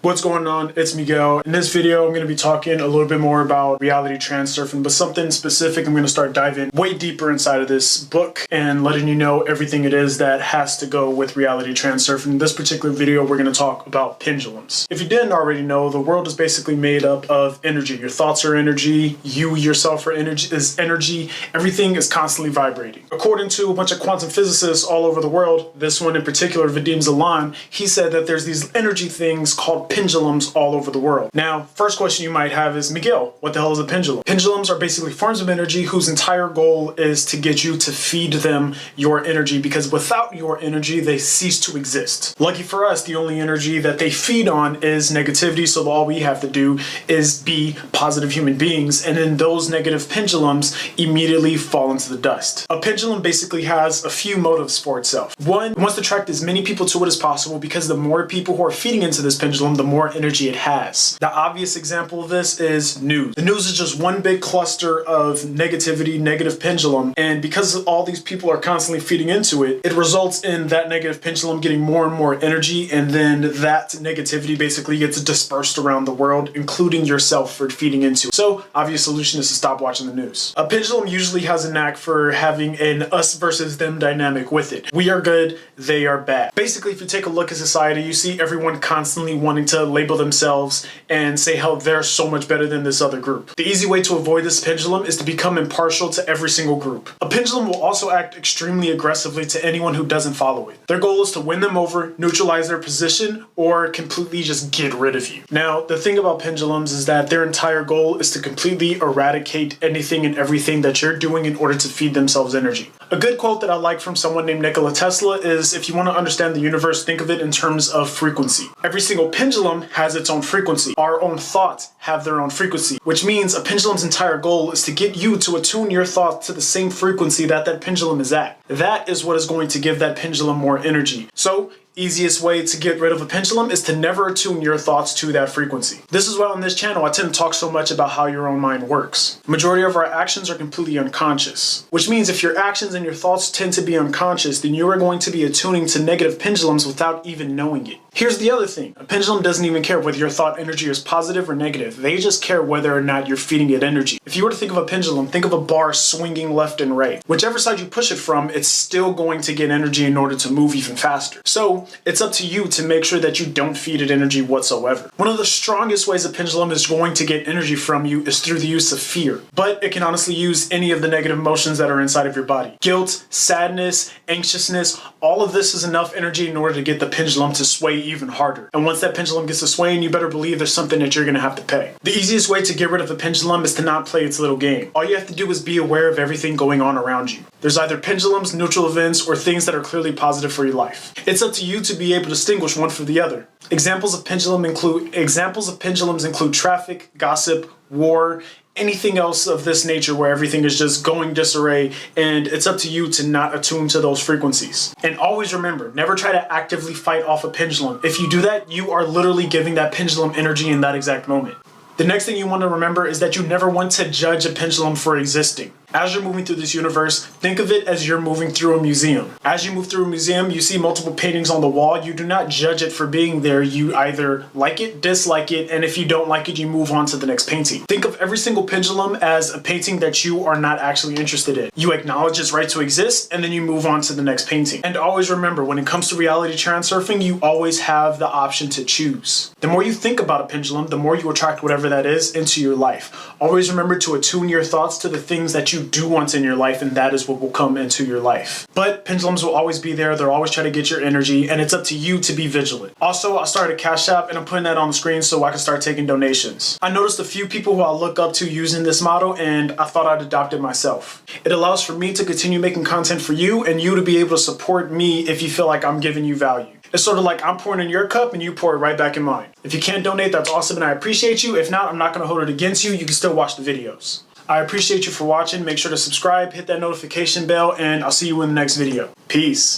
What's going on? It's Miguel. In this video, I'm going to be talking a little bit more about reality transurfing, but something specific. I'm going to start diving way deeper inside of this book and letting you know everything it is that has to go with reality transurfing. In this particular video, we're going to talk about pendulums. If you didn't already know, the world is basically made up of energy. Your thoughts are energy. You yourself are energy. Everything is constantly vibrating. According to a bunch of quantum physicists all over the world, this one in particular, Vadim Zeland, he said that there's these energy things called pendulums all over the world. Now, first question you might have is, Miguel, what the hell is a pendulum? Pendulums are basically forms of energy whose entire goal is to get you to feed them your energy, because without your energy, they cease to exist. Lucky for us, the only energy that they feed on is negativity, so all we have to do is be positive human beings, and then those negative pendulums immediately fall into the dust. A pendulum basically has a few motives for itself. One, it wants to attract as many people to it as possible, because the more people who are feeding into this pendulum, the more energy it has. The obvious example of this is news. The news is just one big cluster of negativity, negative pendulum, and because all these people are constantly feeding into it, it results in that negative pendulum getting more and more energy, and then that negativity basically gets dispersed around the world, including yourself for feeding into it. So, obvious solution is to stop watching the news. A pendulum usually has a knack for having an us versus them dynamic with it. We are good, they are bad. Basically, if you take a look at society, you see everyone constantly wanting to label themselves and say how they're so much better than this other group. The easy way to avoid this pendulum is to become impartial to every single group. A pendulum will also act extremely aggressively to anyone who doesn't follow it. Their goal is to win them over, neutralize their position, or completely just get rid of you. Now, the thing about pendulums is that their entire goal is to completely eradicate anything and everything that you're doing in order to feed themselves energy. A good quote that I like from someone named Nikola Tesla is, if you want to understand the universe, think of it in terms of frequency. Every single pendulum has its own frequency. Our own thoughts have their own frequency, which means a pendulum's entire goal is to get you to attune your thoughts to the same frequency that that pendulum is at. That is what is going to give that pendulum more energy. So, easiest way to get rid of a pendulum is to never attune your thoughts to that frequency. This is why on this channel I tend to talk so much about how your own mind works. The majority of our actions are completely unconscious, which means if your actions and your thoughts tend to be unconscious, then you are going to be attuning to negative pendulums without even knowing it. Here's the other thing. A pendulum doesn't even care whether your thought energy is positive or negative. They just care whether or not you're feeding it energy. If you were to think of a pendulum, think of a bar swinging left and right. Whichever side you push it from, it's still going to get energy in order to move even faster. So it's up to you to make sure that you don't feed it energy whatsoever. One of the strongest ways a pendulum is going to get energy from you is through the use of fear. But it can honestly use any of the negative emotions that are inside of your body. Guilt, sadness, anxiousness, all of this is enough energy in order to get the pendulum to sway even harder. And once that pendulum gets to swaying, you better believe there's something that you're going to have to pay. The easiest way to get rid of a pendulum is to not play its little game. All you have to do is be aware of everything going on around you. There's either pendulums, neutral events, or things that are clearly positive for your life. It's up to you to be able to distinguish one from the other. Examples of pendulums include traffic, gossip, war, anything else of this nature where everything is just going disarray, and it's up to you to not attune to those frequencies. And always remember, never try to actively fight off a pendulum. If you do that, you are literally giving that pendulum energy in that exact moment. The next thing you want to remember is that you never want to judge a pendulum for existing. As you're moving through this universe, think of it as you're moving through a museum. As you move through a museum, you see multiple paintings on the wall. You do not judge it for being there. You either like it, dislike it, and if you don't like it, you move on to the next painting. Think of every single pendulum as a painting that you are not actually interested in. You acknowledge its right to exist, and then you move on to the next painting. And always remember, when it comes to reality transurfing, you always have the option to choose. The more you think about a pendulum, the more you attract whatever that is into your life. Always remember to attune your thoughts to the things that you do want in your life, and that is what will come into your life. But pendulums will always be there. They'll always try to get your energy, and it's up to you to be vigilant. Also, I started a Cash App, and I'm putting that on the screen so I can start taking donations. I noticed a few people who I look up to using this model, and I thought I'd adopt it myself. It allows for me to continue making content for you, and you to be able to support me if you feel like I'm giving you value. It's sort of like I'm pouring in your cup and you pour it right back in mine. If you can't donate, that's awesome and I appreciate you. If not, I'm not going to hold it against you. You can still watch the videos. I appreciate you for watching. Make sure to subscribe, hit that notification bell, and I'll see you in the next video. Peace.